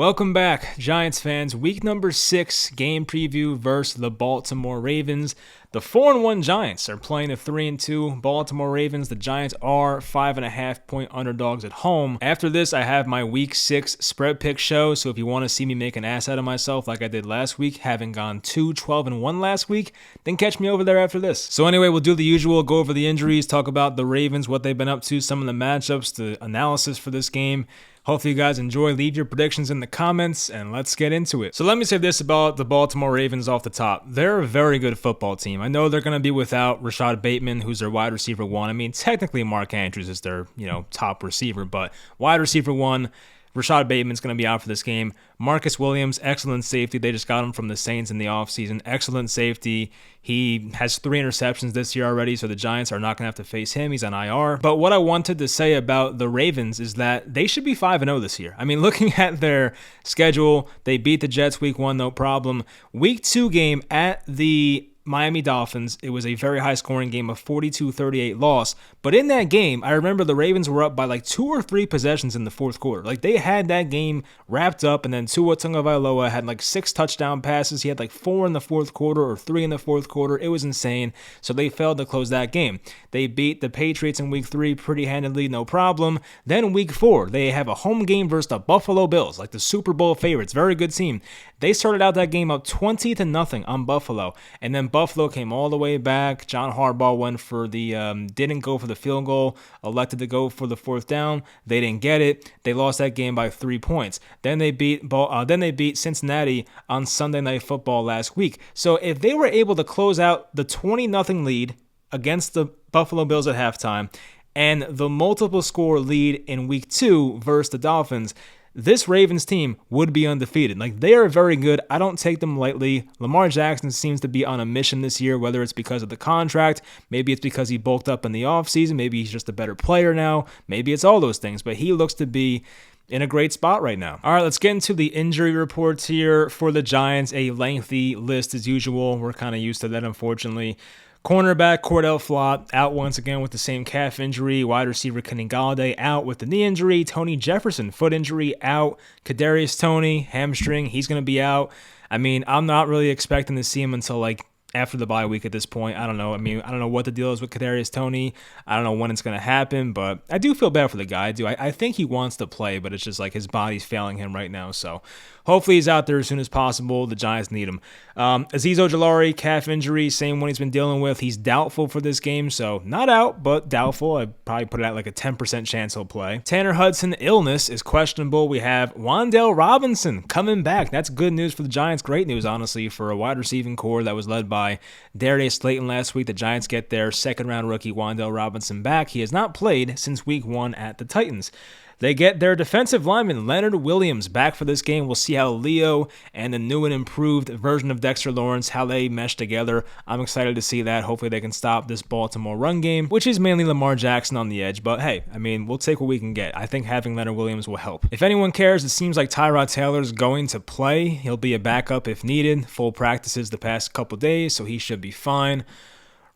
Welcome back, Giants fans. Week number 6 game preview versus the Baltimore Ravens. The 4-1 Giants are playing the 3-2 Baltimore Ravens. The Giants are 5.5-point underdogs at home. After this, I have my Week 6 spread pick show, so if you want to see me make an ass out of myself like I did last week, having gone 2-12-1 last week, then catch me over there after this. So anyway, we'll do the usual, go over the injuries, talk about the Ravens, what they've been up to, some of the matchups, the analysis for this game. Hopefully you guys enjoy. Leave your predictions in the comments, and let's get into it. So let me say this about the Baltimore Ravens off the top. They're a very good football team. I know they're going to be without Rashad Bateman, who's their wide receiver 1. I mean, technically Mark Andrews is their, top receiver, but wide receiver 1, Rashad Bateman's going to be out for this game. Marcus Williams, excellent safety. They just got him from the Saints in the offseason. Excellent safety. He has 3 interceptions this year already, so the Giants are not going to have to face him. He's on IR. But what I wanted to say about the Ravens is that they should be 5-0 this year. I mean, looking at their schedule, they beat the Jets week 1, no problem. Week 2 game at the Miami Dolphins, it was a very high-scoring game, a 42-38 loss. But in that game, I remember the Ravens were up by like 2 or 3 possessions in the fourth quarter. Like, they had that game wrapped up, and then Tua Tagovailoa had like 6 touchdown passes. He had like 4 in the fourth quarter or 3 in the fourth quarter. It was insane. So they failed to close that game. They beat the Patriots in week 3 pretty handedly, no problem. Then week 4, they have a home game versus the Buffalo Bills, like the Super Bowl favorites. Very good team. They started out that game up 20-0 on Buffalo, and then Buffalo came all the way back. John Harbaugh went for didn't go for the field goal, elected to go for the fourth down. They didn't get it. They lost that game by 3 points. Then they beat Cincinnati on Sunday Night Football last week. So if they were able to close out the 20-0 lead against the Buffalo Bills at halftime and the multiple score lead in week 2 versus the Dolphins, this Ravens team would be undefeated. Like, they are very good. I don't take them lightly. Lamar Jackson seems to be on a mission this year, whether it's because of the contract, maybe it's because he bulked up in the offseason, maybe he's just a better player now, maybe it's all those things, but he looks to be in a great spot right now. All right, let's get into the injury reports here for the Giants. A lengthy list as usual. We're kind of used to that, unfortunately. Cornerback Cordell Flott out once again with the same calf injury. Wide receiver Kenny Golladay out with the knee injury. Tony Jefferson, foot injury, out. Kadarius Toney, hamstring, he's going to be out. I mean, I'm not really expecting to see him until like after the bye week at this point. I don't know. I mean, I don't know what the deal is with Kadarius Toney. I don't know when it's going to happen, but I do feel bad for the guy. I do. I think he wants to play, but it's just like his body's failing him right now. So hopefully he's out there as soon as possible. The Giants need him. Azeez Ojulari, calf injury, same one he's been dealing with. He's doubtful for this game, so not out, but doubtful. I'd probably put it at like a 10% chance he'll play. Tanner Hudson, illness is questionable. We have Wan'Dale Robinson coming back. That's good news for the Giants. Great news, honestly, for a wide receiving core that was led by Darius Slayton last week. The Giants get their second-round rookie Wan'Dale Robinson back. He has not played since week 1 at the Titans. They get their defensive lineman, Leonard Williams, back for this game. We'll see how Leo and the new and improved version of Dexter Lawrence, how they mesh together. I'm excited to see that. Hopefully they can stop this Baltimore run game, which is mainly Lamar Jackson on the edge. But hey, I mean, we'll take what we can get. I think having Leonard Williams will help. If anyone cares, it seems like Tyrod Taylor's going to play. He'll be a backup if needed. Full practices the past couple days, so he should be fine.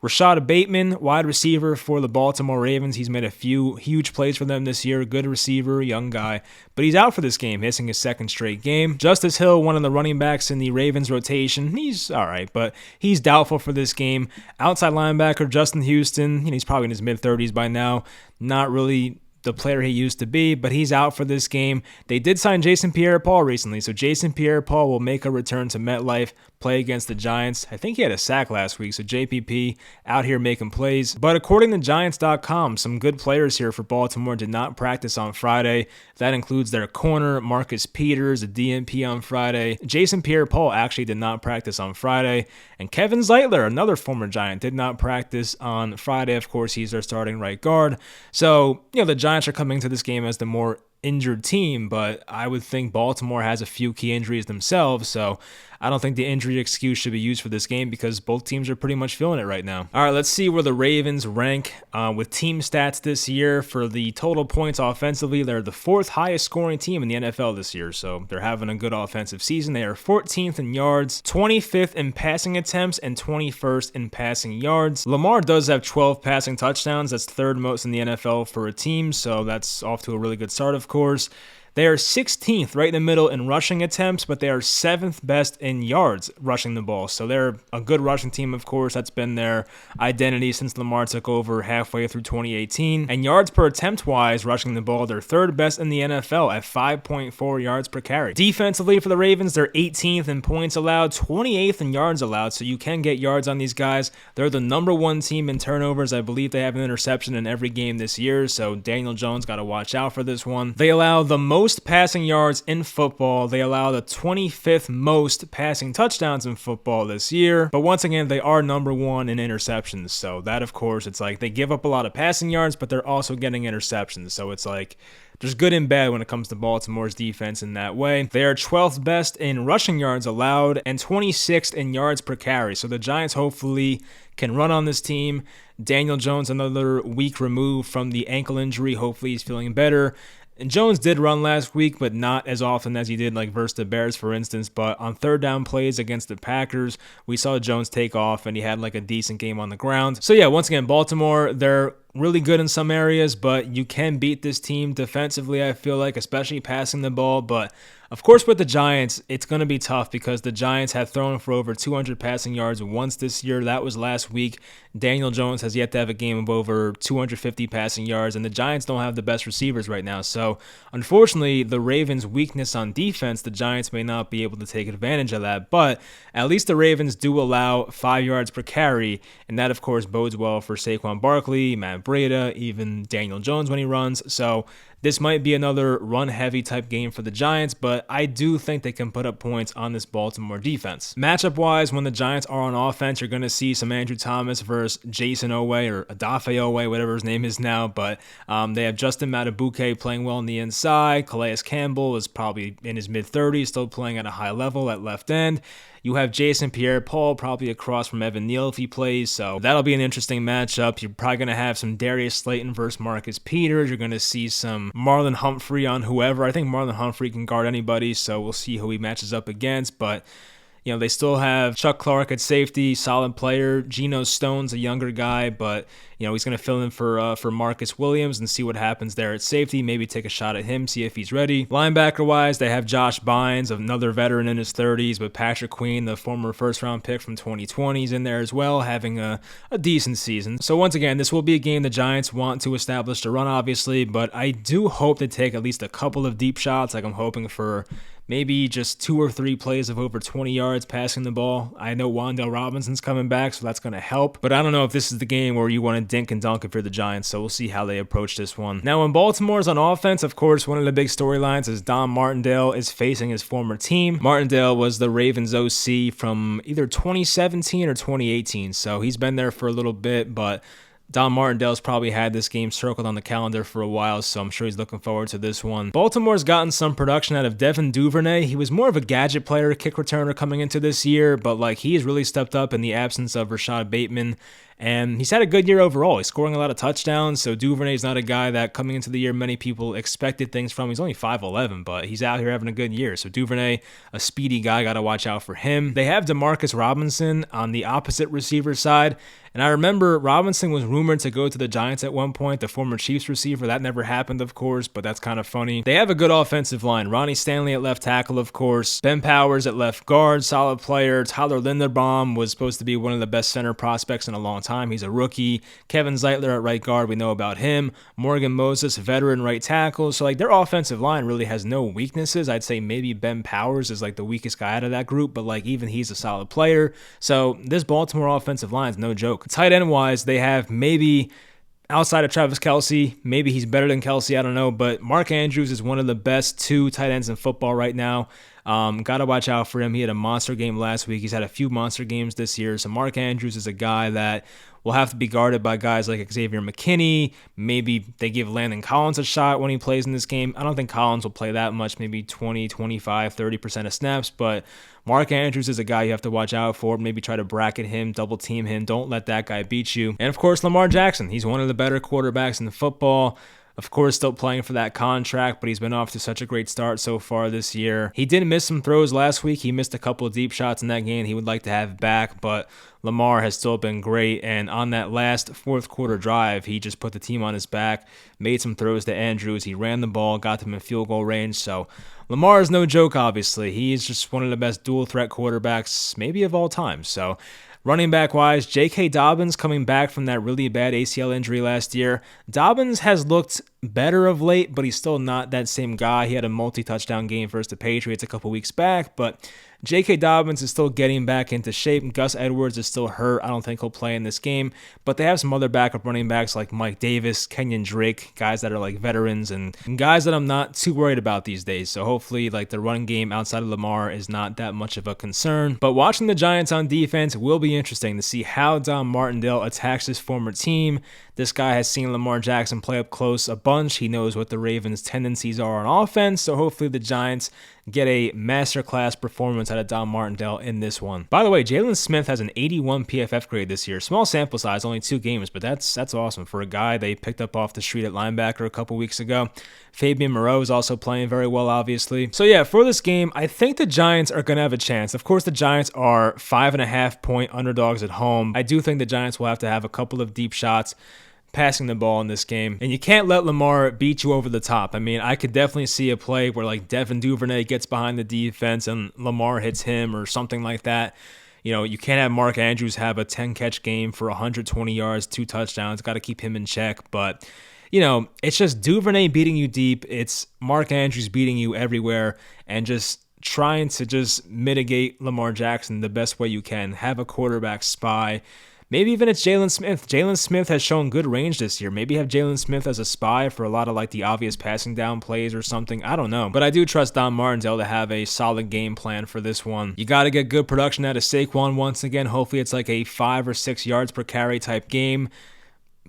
Rashad Bateman, wide receiver for the Baltimore Ravens. He's made a few huge plays for them this year. Good receiver, young guy. But he's out for this game, missing his second straight game. Justice Hill, one of the running backs in the Ravens rotation. He's all right, but he's doubtful for this game. Outside linebacker Justin Houston, he's probably in his mid-30s by now. Not really the player he used to be, but he's out for this game. They did sign Jason Pierre-Paul recently, so Jason Pierre-Paul will make a return to MetLife, play against the Giants. I think he had a sack last week, so JPP out here making plays. But according to Giants.com, some good players here for Baltimore did not practice on Friday. That includes their corner, Marcus Peters, a DNP on Friday. Jason Pierre-Paul actually did not practice on Friday. And Kevin Zeitler, another former Giant, did not practice on Friday. Of course, he's their starting right guard. So, the Giants are coming to this game as the more injured team, but I would think Baltimore has a few key injuries themselves, so I don't think the injury excuse should be used for this game because both teams are pretty much feeling it right now. All right, let's see where the Ravens rank with team stats this year. For the total points offensively, they're the 4th highest scoring team in the NFL this year, so they're having a good offensive season. They are 14th in yards, 25th in passing attempts, and 21st in passing yards. Lamar does have 12 passing touchdowns. That's 3rd most in the NFL for a team, so that's off to a really good start, of course. They are 16th right in the middle in rushing attempts, but they are 7th best in yards rushing the ball. So they're a good rushing team, of course. That's been their identity since Lamar took over halfway through 2018. And yards per attempt wise, rushing the ball, they're 3rd best in the NFL at 5.4 yards per carry. Defensively for the Ravens, they're 18th in points allowed, 28th in yards allowed, so you can get yards on these guys. They're the number 1 team in turnovers. I believe they have an interception in every game this year, so Daniel Jones got to watch out for this one. They allow the most passing yards in football. They allow the 25th most passing touchdowns in football this year, but once again, they are number 1 in interceptions, so that, of course, it's like they give up a lot of passing yards, but they're also getting interceptions, so it's like there's good and bad when it comes to Baltimore's defense in that way. They are 12th best in rushing yards allowed and 26th in yards per carry. So the Giants hopefully can run on this team. Daniel Jones, another week removed from the ankle injury. Hopefully he's feeling better. And Jones did run last week, but not as often as he did like versus the Bears, for instance. But on 3rd down plays against the Packers, we saw Jones take off and he had like a decent game on the ground. So yeah, once again, Baltimore, they're really good in some areas, but you can beat this team defensively, I feel like, especially passing the ball. But of course, with the Giants, it's going to be tough because the Giants have thrown for over 200 passing yards once this year. That was last week. Daniel Jones has yet to have a game of over 250 passing yards, and the Giants don't have the best receivers right now. So, unfortunately, the Ravens' weakness on defense, the Giants may not be able to take advantage of that. But at least the Ravens do allow 5 yards per carry, and that, of course, bodes well for Saquon Barkley, Matt Breida, even Daniel Jones when he runs. So this might be another run-heavy type game for the Giants, but I do think they can put up points on this Baltimore defense. Matchup-wise, when the Giants are on offense, you're going to see some Andrew Thomas versus Jason Owe or Odafe Owe, whatever his name is now, but they have Justin Madubuike playing well on the inside. Calais Campbell is probably in his mid-30s, still playing at a high level at left end. You have Jason Pierre-Paul probably across from Evan Neal if he plays, so that'll be an interesting matchup. You're probably going to have some Darius Slayton versus Marcus Peters. You're going to see some Marlon Humphrey on whoever. I think Marlon Humphrey can guard anybody, so we'll see who he matches up against, but you know, they still have Chuck Clark at safety, solid player. Geno Stone's a younger guy, but you know, he's going to fill in for Marcus Williams and see what happens there at safety. Maybe take a shot at him, see if he's ready. Linebacker-wise, they have Josh Bynes, another veteran in his 30s, but Patrick Queen, the former first-round pick from 2020, is in there as well, having a decent season. So once again, this will be a game the Giants want to establish the run, obviously, but I do hope to take at least a couple of deep shots. Like I'm hoping for maybe just 2 or 3 plays of over 20 yards passing the ball. I know Wan'Dale Robinson's coming back, so that's going to help. But I don't know if this is the game where you want to dink and dunk if you're the Giants, so we'll see how they approach this one. Now, when Baltimore's on offense, of course, one of the big storylines is Don Martindale is facing his former team. Martindale was the Ravens OC from either 2017 or 2018, so he's been there for a little bit, but Don Martindale's probably had this game circled on the calendar for a while, so I'm sure he's looking forward to this one. Baltimore's gotten some production out of Devin Duvernay. He was more of a gadget player, kick returner coming into this year, but like he has really stepped up in the absence of Rashad Bateman. And he's had a good year overall. He's scoring a lot of touchdowns, so Duvernay's not a guy that coming into the year many people expected things from. He's only 5'11", but he's out here having a good year. So Duvernay, a speedy guy, got to watch out for him. They have Demarcus Robinson on the opposite receiver side. And I remember Robinson was rumored to go to the Giants at one point, the former Chiefs receiver. That never happened, of course, but that's kind of funny. They have a good offensive line. Ronnie Stanley at left tackle, of course. Ben Powers at left guard, solid player. Tyler Linderbaum was supposed to be one of the best center prospects in a long time. He's a rookie. Kevin Zeitler at right guard, we know about him. Morgan Moses, veteran right tackle. So like their offensive line really has no weaknesses. I'd say maybe Ben Powers is like the weakest guy out of that group, but like even he's a solid player. So this Baltimore offensive line is no joke. Tight end wise, they have maybe outside of Travis Kelce, maybe he's better than Kelce, I don't know, but Mark Andrews is one of the best 2 tight ends in football right now. Got to watch out for him. He had a monster game last week. He's had a few monster games this year. So Mark Andrews is a guy that will have to be guarded by guys like Xavier McKinney. Maybe they give Landon Collins a shot when he plays in this game. I don't think Collins will play that much, maybe 20, 25, 30% of snaps, but Mark Andrews is a guy you have to watch out for. Maybe try to bracket him, double team him. Don't let that guy beat you. And of course, Lamar Jackson. He's one of the better quarterbacks in football. Of course, still playing for that contract, but he's been off to such a great start so far this year. He did miss some throws last week. He missed a couple of deep shots in that game he would like to have back, but Lamar has still been great. And on that last fourth quarter drive, he just put the team on his back, made some throws to Andrews. He ran the ball, got them in field goal range. So Lamar is no joke, obviously. He's just one of the best dual threat quarterbacks, maybe of all time. So running back wise, J.K. Dobbins coming back from that really bad ACL injury last year. Dobbins has looked better of late, but he's still not that same guy. He had a multi-touchdown game versus the Patriots a couple weeks back, but J.K. Dobbins is still getting back into shape. Gus Edwards is still hurt. I don't think he'll play in this game, but they have some other backup running backs like Mike Davis, Kenyon Drake, guys that are like veterans and guys that I'm not too worried about these days. So hopefully like the running game outside of Lamar is not that much of a concern. But watching the Giants on defense will be interesting to see how Don Martindale attacks his former team. This guy has seen Lamar Jackson play up close a bunch. He knows what the Ravens' tendencies are on offense, so hopefully the Giants get a masterclass performance out of Don Martindale in this one. By the way, Jalen Smith has an 81 PFF grade this year. Small sample size, only 2 games, but that's awesome for a guy they picked up off the street at linebacker a couple weeks ago. Fabian Moreau is also playing very well, obviously. So yeah, for this game, I think the Giants are going to have a chance. Of course, the Giants are 5.5-point underdogs at home. I do think the Giants will have to have a couple of deep shots passing the ball in this game. And you can't let Lamar beat you over the top. I mean, I could definitely see a play where like Devin Duvernay gets behind the defense and Lamar hits him or something like that. You know, you can't have Mark Andrews have a 10-catch game for 120 yards, 2 touchdowns. Got to keep him in check. But, you know, it's just Duvernay beating you deep. It's Mark Andrews beating you everywhere and just trying to just mitigate Lamar Jackson the best way you can. Have a quarterback spy. Maybe even it's Jalen Smith. Jalen Smith has shown good range this year. Maybe have Jalen Smith as a spy for a lot of like the obvious passing down plays or something. I don't know. But I do trust Don Martindale to have a solid game plan for this one. You got to get good production out of Saquon once again. Hopefully it's like a 5 or 6 yards per carry type game.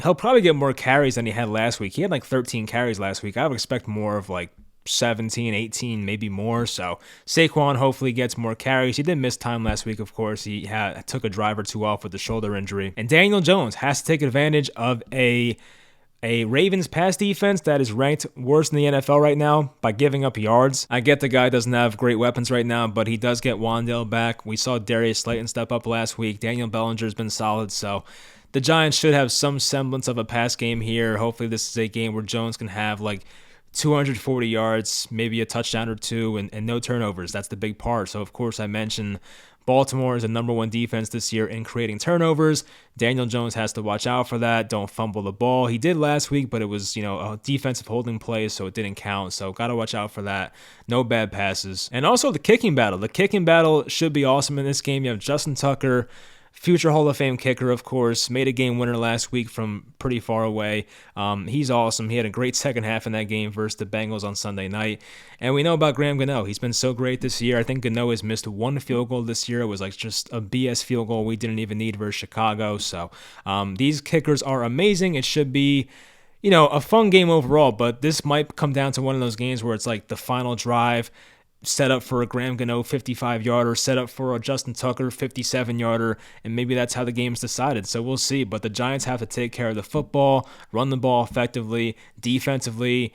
He'll probably get more carries than he had last week. He had like 13 carries last week. I would expect more of like 17, 18, maybe more. So Saquon hopefully gets more carries. He did miss time last week, of course. He took a drive or two off with a shoulder injury. And Daniel Jones has to take advantage of a Ravens pass defense that is ranked worse in the NFL right now by giving up yards. I get the guy doesn't have great weapons right now, but he does get Wan'Dale back. We saw Darius Slayton step up last week. Daniel Bellinger's been solid, so the Giants should have some semblance of a pass game here. Hopefully this is a game where Jones can have like 240 yards, maybe a touchdown or two, and no turnovers. That's the big part. So, of course, I mentioned Baltimore is the number 1 defense this year in creating turnovers. Daniel Jones has to watch out for that. Don't fumble the ball. He did last week, but it was, a defensive holding play, so it didn't count. So, got to watch out for that. No bad passes. And also the kicking battle. The kicking battle should be awesome in this game. You have Justin Tucker, future Hall of Fame kicker, of course, made a game winner last week from pretty far away. He's awesome. He had a great second half in that game versus the Bengals on Sunday night. And we know about Graham Gano. He's been so great this year. I think Gano has missed 1 field goal this year. It was like just a BS field goal we didn't even need versus Chicago. So these kickers are amazing. It should be a fun game overall, but this might come down to one of those games where it's like the final drive, set up for a Graham Gano 55-yarder, set up for a Justin Tucker 57-yarder, and maybe that's how the game's decided. So we'll see. But the Giants have to take care of the football, run the ball effectively, defensively.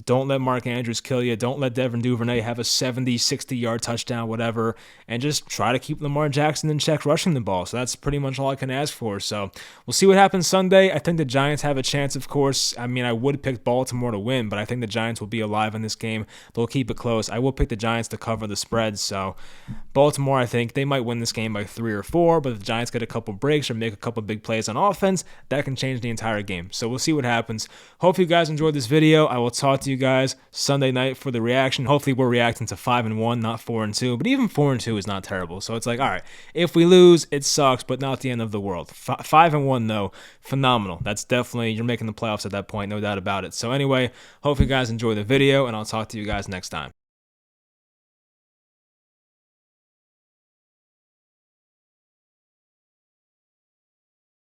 Don't let Mark Andrews kill you. Don't let Devin Duvernay have a 70, 60-yard touchdown, whatever, and just try to keep Lamar Jackson in check rushing the ball. So that's pretty much all I can ask for. So we'll see what happens Sunday. I think the Giants have a chance, of course. I mean, I would pick Baltimore to win, but I think the Giants will be alive in this game. They'll keep it close. I will pick the Giants to cover the spread. So Baltimore, I think they might win this game by 3 or 4, but if the Giants get a couple breaks or make a couple big plays on offense, that can change the entire game. So we'll see what happens. Hope you guys enjoyed this video. I will talk to you guys Sunday night for the reaction. Hopefully we're reacting to 5-1, not 4-2, but even 4-2 is not terrible. So it's like, all right, if we lose, it sucks, but not the end of the world. 5-1 though, phenomenal. That's definitely, you're making the playoffs at that point, no doubt about it. So anyway, hope you guys enjoy the video, and I'll talk to you guys next time.